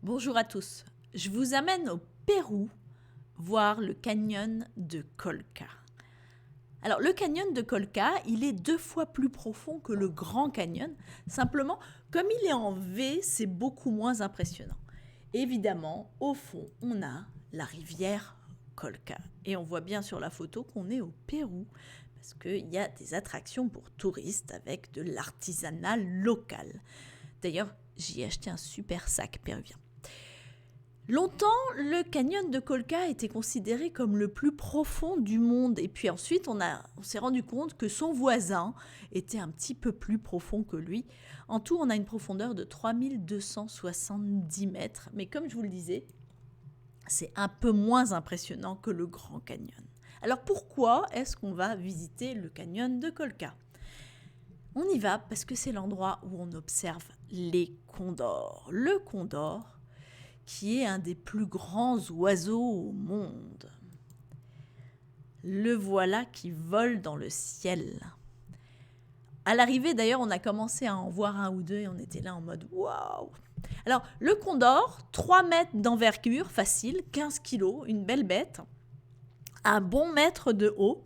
Bonjour à tous, je vous amène au Pérou voir le canyon de Colca. Alors le canyon de Colca, il est 2 fois plus profond que le Grand Canyon, simplement comme il est en V, c'est beaucoup moins impressionnant. Évidemment, au fond, on a la rivière Colca et on voit bien sur la photo qu'on est au Pérou parce qu'il y a des attractions pour touristes avec de l'artisanat local. D'ailleurs, j'y ai acheté un super sac péruvien. Longtemps, le canyon de Colca était considéré comme le plus profond du monde. Et puis ensuite, on s'est rendu compte que son voisin était un petit peu plus profond que lui. En tout, on a une profondeur de 3270 mètres. Mais comme je vous le disais, c'est un peu moins impressionnant que le Grand Canyon. Alors pourquoi est-ce qu'on va visiter le canyon de Colca ? On y va parce que c'est l'endroit où on observe les condors. Le condor, qui est un des plus grands oiseaux au monde. Le voilà qui vole dans le ciel. À l'arrivée, d'ailleurs, on a commencé à en voir un ou deux et on était là en mode waouh. Alors, le condor, 3 mètres d'envergure, facile, 15 kilos, une belle bête, un bon mètre de haut.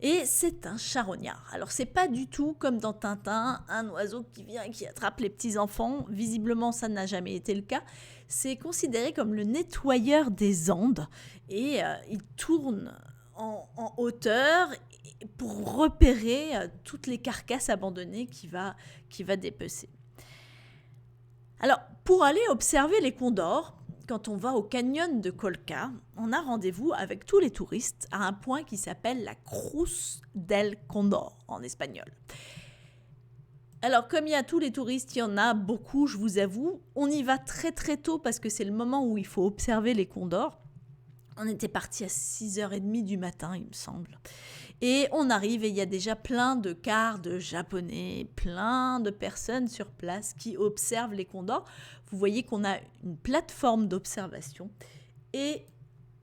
Et c'est un charognard. Alors, c'est pas du tout comme dans Tintin, un oiseau qui vient et qui attrape les petits-enfants. Visiblement, ça n'a jamais été le cas. C'est considéré comme le nettoyeur des Andes. Et il tourne en hauteur pour repérer toutes les carcasses abandonnées qu'il va dépecer. Alors, pour aller observer les condors, quand on va au canyon de Colca, on a rendez-vous avec tous les touristes à un point qui s'appelle la Cruz del Condor en espagnol. Alors, comme il y a tous les touristes, il y en a beaucoup, je vous avoue. On y va très très tôt parce que c'est le moment où il faut observer les condors. On était parti à 6h30 du matin, il me semble. Et on arrive et il y a déjà plein de cars de Japonais, plein de personnes sur place qui observent les condors. Vous voyez qu'on a une plateforme d'observation et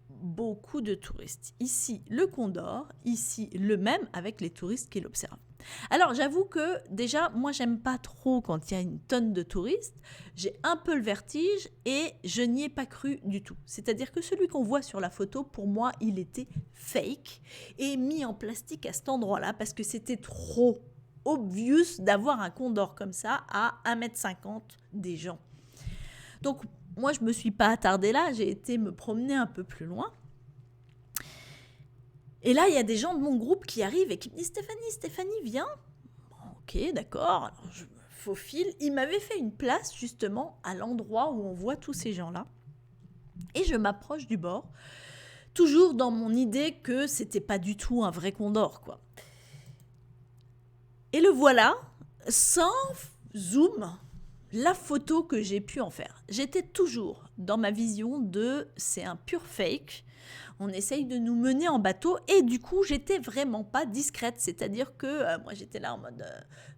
beaucoup de touristes. Ici, le condor, ici, le même avec les touristes qui l'observent. Alors, j'avoue que déjà, moi, j'aime pas trop quand il y a une tonne de touristes. J'ai un peu le vertige et je n'y ai pas cru du tout. C'est-à-dire que celui qu'on voit sur la photo, pour moi, il était fake et mis en plastique à cet endroit-là parce que c'était trop obvious d'avoir un condor comme ça à 1,50 m des gens. Donc, moi, je me suis pas attardée là, j'ai été me promener un peu plus loin. Et là, il y a des gens de mon groupe qui arrivent et qui me disent Stéphanie, viens. Bon, ok, d'accord. Alors, je me faufile. Il m'avait fait une place justement à l'endroit où on voit tous ces gens-là. Et je m'approche du bord, toujours dans mon idée que c'était pas du tout un vrai condor, quoi. Et le voilà, sans zoom, la photo que j'ai pu en faire. J'étais toujours dans ma vision de c'est un pur fake. On essaye de nous mener en bateau et du coup, j'étais vraiment pas discrète. C'est-à-dire que moi, j'étais là en mode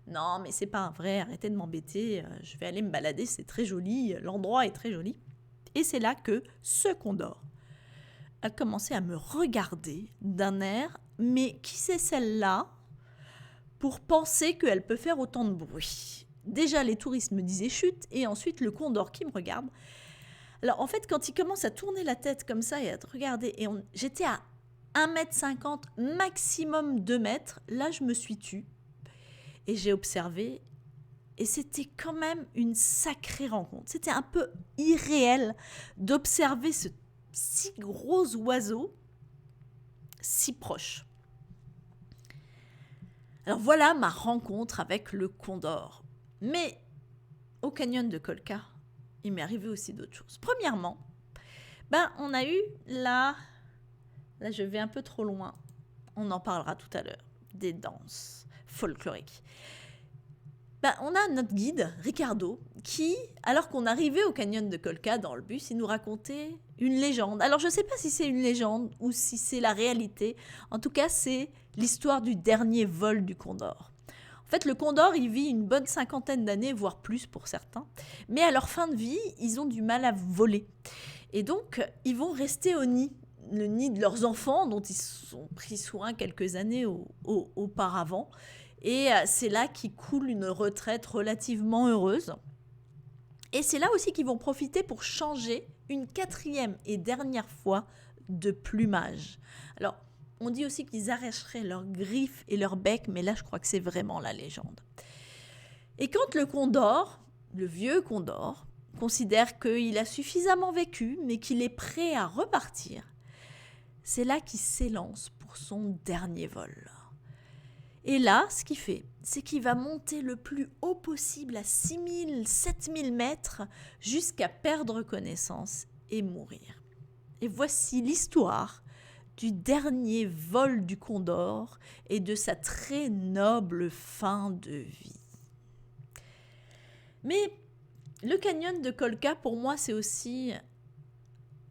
non, mais c'est pas un vrai, arrêtez de m'embêter, je vais aller me balader, c'est très joli, l'endroit est très joli. Et c'est là que ce condor a commencé à me regarder d'un air, mais qui c'est celle-là pour penser qu'elle peut faire autant de bruit? Déjà, les touristes me disaient chut, et ensuite le condor qui me regarde. Alors, en fait, quand il commence à tourner la tête comme ça et à te regarder, j'étais à 1,50 m, maximum 2 mètres, là, je me suis tue. Et j'ai observé, et c'était quand même une sacrée rencontre. C'était un peu irréel d'observer ce si gros oiseau si proche. Alors voilà ma rencontre avec le condor. Mais au canyon de Colca, il m'est arrivé aussi d'autres choses. Premièrement, on a eu là je vais un peu trop loin, on en parlera tout à l'heure, des danses folkloriques. On a notre guide, Ricardo, qui, alors qu'on arrivait au canyon de Colca dans le bus, il nous racontait une légende. Alors je ne sais pas si c'est une légende ou si c'est la réalité. En tout cas, c'est l'histoire du dernier vol du condor. En fait, le condor, il vit une bonne 50aine d'années, voire plus pour certains. Mais à leur fin de vie, ils ont du mal à voler. Et donc, ils vont rester au nid, le nid de leurs enfants, dont ils se sont pris soin quelques années auparavant. Et c'est là qu'ils coulent une retraite relativement heureuse. Et c'est là aussi qu'ils vont profiter pour changer une 4e et dernière fois de plumage. Alors, on dit aussi qu'ils arracheraient leurs griffes et leurs becs, mais là, je crois que c'est vraiment la légende. Et quand le condor, le vieux condor, considère qu'il a suffisamment vécu, mais qu'il est prêt à repartir, c'est là qu'il s'élance pour son dernier vol. Et là, ce qu'il fait, c'est qu'il va monter le plus haut possible à 6000, 7000 mètres jusqu'à perdre connaissance et mourir. Et voici l'histoire du dernier vol du condor et de sa très noble fin de vie. Mais le canyon de Colca, pour moi, c'est aussi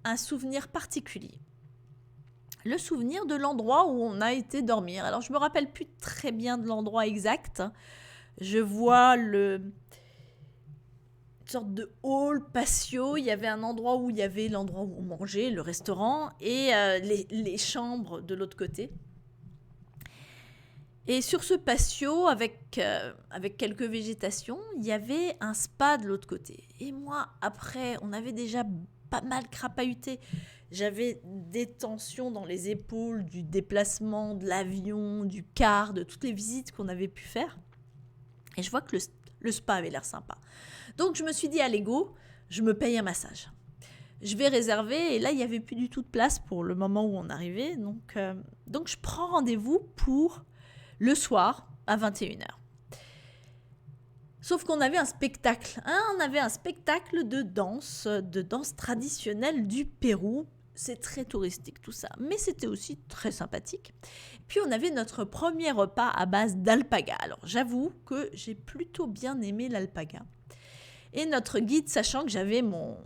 un souvenir particulier. Le souvenir de l'endroit où on a été dormir. Alors, je me rappelle plus très bien de l'endroit exact. Je vois une sorte de hall patio. Il y avait un endroit où il y avait l'endroit où on mangeait, le restaurant, et les chambres de l'autre côté. Et sur ce patio, avec quelques végétations, il y avait un spa de l'autre côté. Et moi, après, on avait déjà pas mal crapahuté. J'avais des tensions dans les épaules du déplacement, de l'avion, du car, de toutes les visites qu'on avait pu faire. Et je vois que le spa avait l'air sympa. Donc je me suis dit, allez go, je me paye un massage. Je vais réserver, et là, il n'y avait plus du tout de place pour le moment où on arrivait. Donc je prends rendez-vous pour le soir à 21h. Sauf qu'on avait un spectacle. On avait un spectacle de danse traditionnelle du Pérou. C'est très touristique tout ça, mais c'était aussi très sympathique. Puis on avait notre premier repas à base d'alpaga. Alors j'avoue que j'ai plutôt bien aimé l'alpaga. Et notre guide, sachant que j'avais mon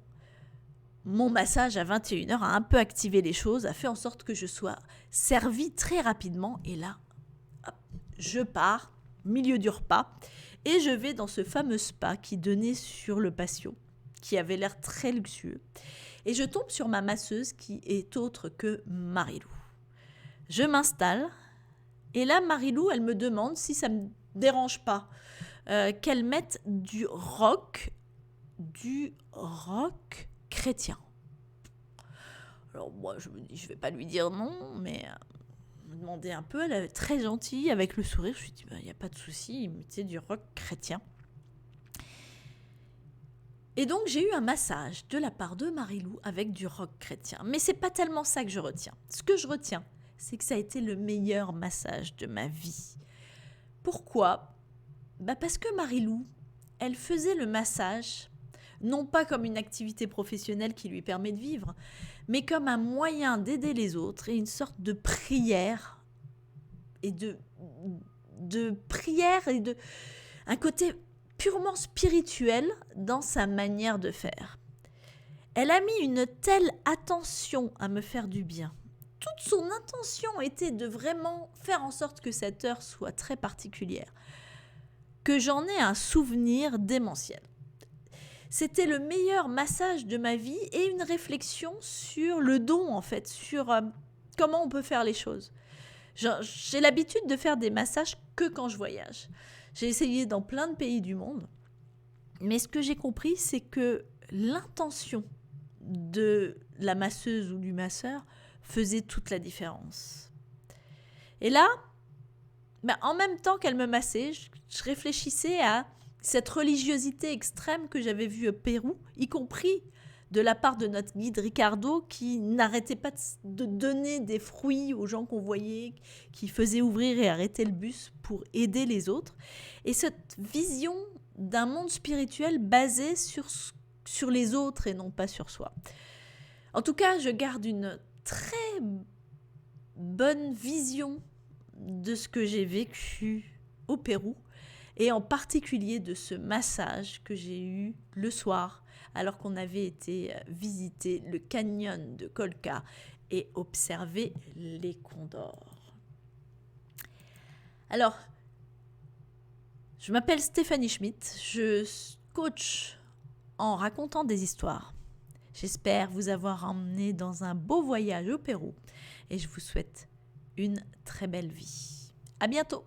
massage à 21h, a un peu activé les choses, a fait en sorte que je sois servie très rapidement. Et là, hop, je pars, milieu du repas, et je vais dans ce fameux spa qui donnait sur le patio, qui avait l'air très luxueux. Et je tombe sur ma masseuse qui est autre que Marilou. Je m'installe et là, Marilou, elle me demande si ça ne me dérange pas qu'elle mette du rock chrétien. Alors moi, je me dis, je ne vais pas lui dire non, mais me demander un peu. Elle est très gentille avec le sourire. Je lui dis, il n'y a pas de souci, il mettait du rock chrétien. Et donc, j'ai eu un massage de la part de Marilou avec du rock chrétien. Mais c'est pas tellement ça que je retiens. Ce que je retiens, c'est que ça a été le meilleur massage de ma vie. Pourquoi ? Parce que Marilou, elle faisait le massage, non pas comme une activité professionnelle qui lui permet de vivre, mais comme un moyen d'aider les autres et une sorte de prière et de prière et de un côté purement spirituel dans sa manière de faire. Elle a mis une telle attention à me faire du bien. Toute son intention était de vraiment faire en sorte que cette heure soit très particulière, que j'en ai un souvenir démentiel. C'était le meilleur massage de ma vie et une réflexion sur le don, en fait, sur comment on peut faire les choses. J'ai l'habitude de faire des massages que quand je voyage. J'ai essayé dans plein de pays du monde, mais ce que j'ai compris, c'est que l'intention de la masseuse ou du masseur faisait toute la différence. Et là, en même temps qu'elle me massait, je réfléchissais à cette religiosité extrême que j'avais vue au Pérou, y compris de la part de notre guide Ricardo, qui n'arrêtait pas de donner des fruits aux gens qu'on voyait, qui faisait ouvrir et arrêter le bus pour aider les autres. Et cette vision d'un monde spirituel basé sur les autres et non pas sur soi. En tout cas, je garde une très bonne vision de ce que j'ai vécu au Pérou, et en particulier de ce massage que j'ai eu le soir alors qu'on avait été visiter le canyon de Colca et observer les condors. Alors, je m'appelle Stéphanie Schmitt, je coach en racontant des histoires. J'espère vous avoir emmené dans un beau voyage au Pérou et je vous souhaite une très belle vie. À bientôt!